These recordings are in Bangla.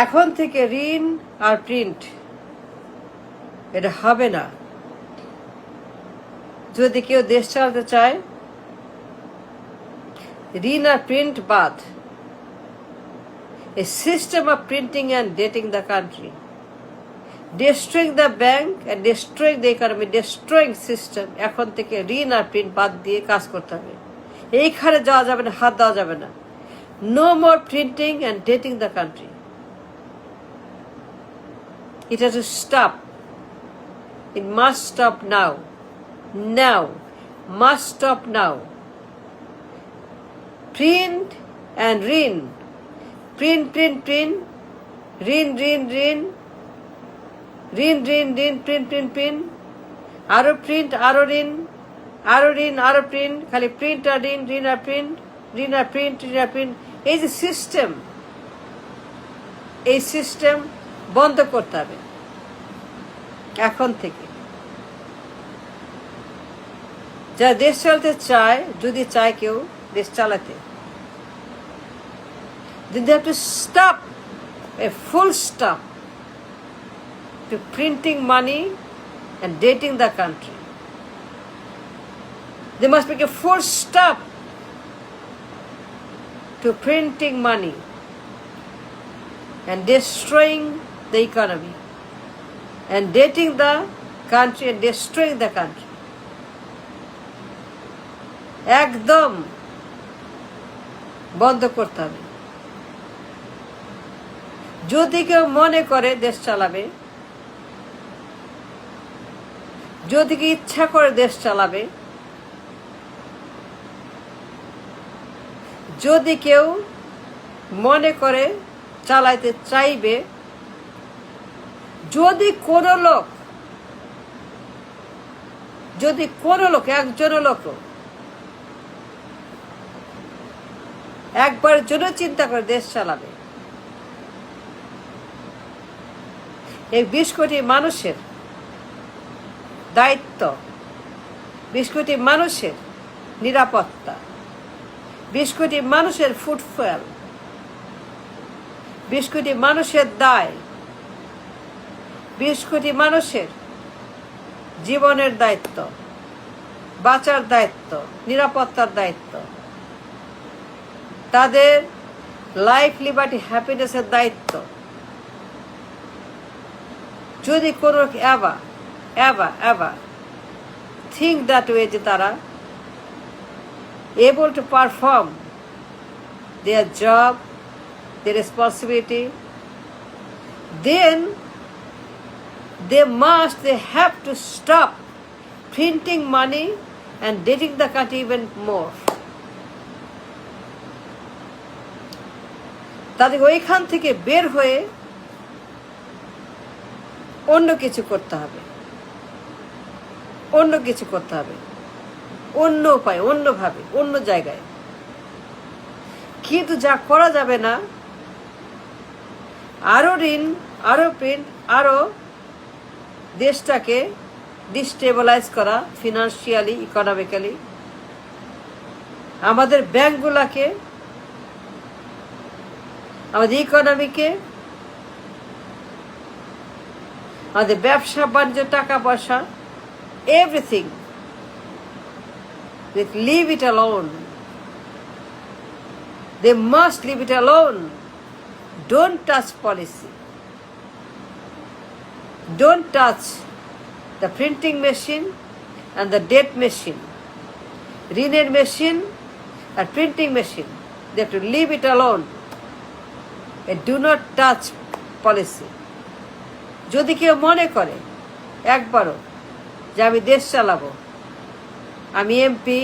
এখন থেকে ঋণ আর প্রিন্ট এটা হবে না। যদি কেউ দেশ চালাতে চায়, ঋণ আর প্রিন্ট বাদ। A system of printing and dating the country, destroying the bank and destroying the economy, destroying system. এখন থেকে ঋণ আর প্রিন্ট বাদ দিয়ে কাজ করতে হবে। এইখানে যাওয়া যাবে না, হাত দেওয়া যাবে না। No more printing and dating the country. It has to stop. It must stop now. Now. Must stop now. Print and ঋণ। Print, print, print. ঋণ, ঋণ, ঋণ। ঋণ, ঋণ, ঋণ, print, print, print. আরো প্রিন্ট, আরো ঋণ, আরো ঋণ, আরো প্রিন্ট। খালি প্রিন্ট আর ঋণ, ঋণ আর প্রিন্ট, ঋণ আর প্রিন্ট, ঋণ আর প্রিন্ট। এই যে সিস্টেম, এই সিস্টেম বন্ধ করতে হবে এখন থেকে। যারা দেশ চালাতে চায়, যদি চায় কেউ দেশ চালাতে, then they have to stop, a full stop to printing money and dating the country. They must make a full stop to printing money and destroying the economy and dating the country and destroying the country. একদম বন্ধ করতে হবে। যদি কেউ মনে করে দেশ চালাবে, যদি কেউ ইচ্ছা করে দেশ চালাবে, যদি কেউ মনে করে চালাইতে চাইবে, যদি কোনো লোক একজন লোক একবার জন্য চিন্তা করে দেশ চালাবে, এই 20 কোটি মানুষের দায়িত্ব, 20 কোটি মানুষের নিরাপত্তা, 20 কোটি মানুষের ফুটফল, 20 কোটি মানুষের দায়, 20 কোটি মানুষের জীবনের দায়িত্ব, বাঁচার দায়িত্ব, নিরাপত্তার দায়িত্ব, তাদের লাইফ, লিবার্টি, হ্যাপিনেসের দায়িত্ব। যদি কোনো ever think that way, যে তারা able to perform their job, their responsibility, then they have to stop printing money and dating the country even more. তাদের ওইখান থেকে বের হয়ে অন্য কিছু করতে হবে, অন্য কিছু করতে হবে, অন্য উপায়, অন্যভাবে, অন্য জায়গায়। কিন্তু যা করা যাবে না, আরো ঋণ, আরো প্রিন্ট, আরো দেশটাকে ডিস্টেবিলাইজ করা, ফিনান্সিয়ালি, ইকোনমিক্যালি, আমাদের ব্যাংকগুলোকে, আমাদের ইকোনমিকে, আমাদের ব্যবসা বাণিজ্য, টাকা পয়সা, everything. They leave it alone. They must leave it alone. Don't touch policy. Don't touch the printing machine and the date machine. ঋণের machine and printing machine. They have to leave it alone. And do not touch policy. যদি কেউ মনে করে একবারও যে আমি দেশ চালাবো, আমি এমপি,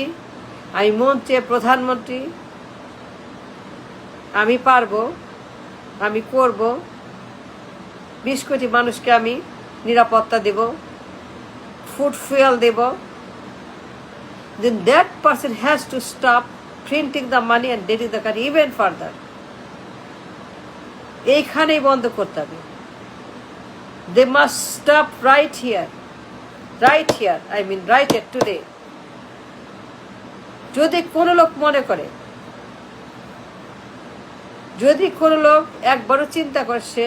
আমি মন্ত্রী, প্রধানমন্ত্রী, আমি পারবো, আমি করব, 20 কোটি মানুষকে আমি নিরাপত্তা দেব, ফুড ফুয়েল দেব, then that person has to stop printing the money and dating the country even further. এইখানেই বন্ধ করতে হবে। They must stop right here, I mean right here today. যদি কোনো লোক মনে করে যদি কোনো লোক একবারও চিন্তা করে সে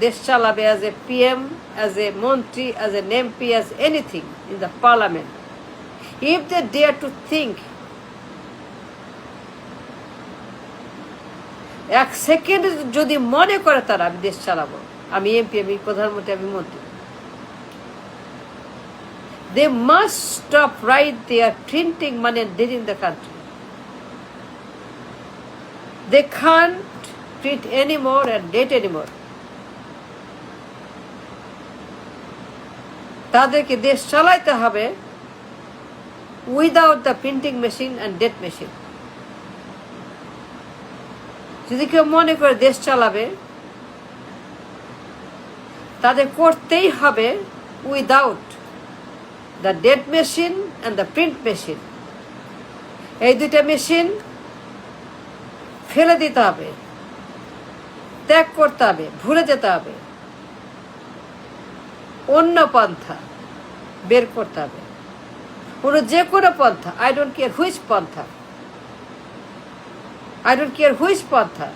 দেশ চালাবে as a PM, as a mantri, as an MP, as anything in the parliament, if they dare to think, এক সেকেন্ড যদি মনে করে তারা আমি দেশ চালাবো, আমি MP, আমি প্রধানমন্ত্রী, আমি মন্ত্রী, they must stop right there printing money and debt in the country. They can't print anymore and debt anymore. তাদেরকে দেশ চালাইতে হবে without the printing machine and debt machine. যদি কেউ মনে করে দেশ চালাবে, তাদের করতেই হবে without the debt machine and the print machine. এই দুইটা মেশিন ফেলে দিতে হবে, ত্যাগ করতে হবে, ভুলে যেতে হবে, অন্য পন্থা বের করতে হবে, যে কোনো পন্থা। আই ডোন্ট কেয়ার হুইচ পন্থা, I don't care which pantha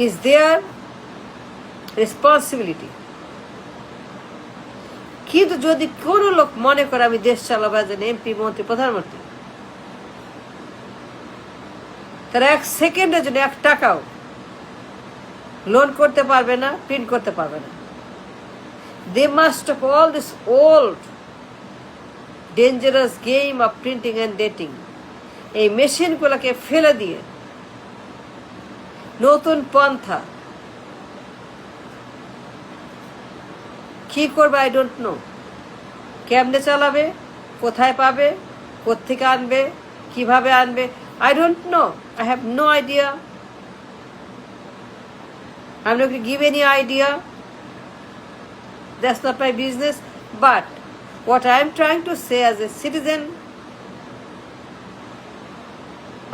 is their responsibility. কিন্তু যদি কোনো লোক মনে করে আমি দেশ চালাবো as an MP, মন্ত্রী, প্রধানমন্ত্রী, তারা এক সেকেন্ডের জন্য এক টাকাও লোন করতে পারবে না, প্রিন্ট করতে পারবে না। They must stop all this old dangerous game of printing and dating. এই মেশিনগুলোকে ফেলে দিয়ে নতুন পন্থা কি করবে আই ডোন্ট নো। কেমনে চালাবে, কোথায় পাবে, কোত্থেকে আনবে, কিভাবে আনবে, I don't know, I have no idea. I'm not going to give any idea. That's not my business. But what I am trying to say as a citizen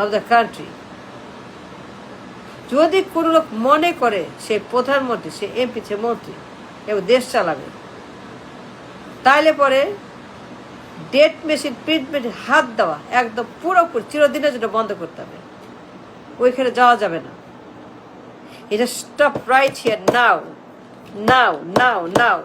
of the country, যদি কোনো লোক মনে করে সে প্রধানমন্ত্রী, সে MP, সে মন্ত্রী এবং দেশ চালাবে, তাইলে পরে ডেট মেশিন, প্রিন্ট মেশিন হাত দেওয়া একদম পুরোপুরি চিরদিনের জন্য বন্ধ করতে হবে। ওইখানে যাওয়া যাবে না। এটা stop right here now, now, now, now.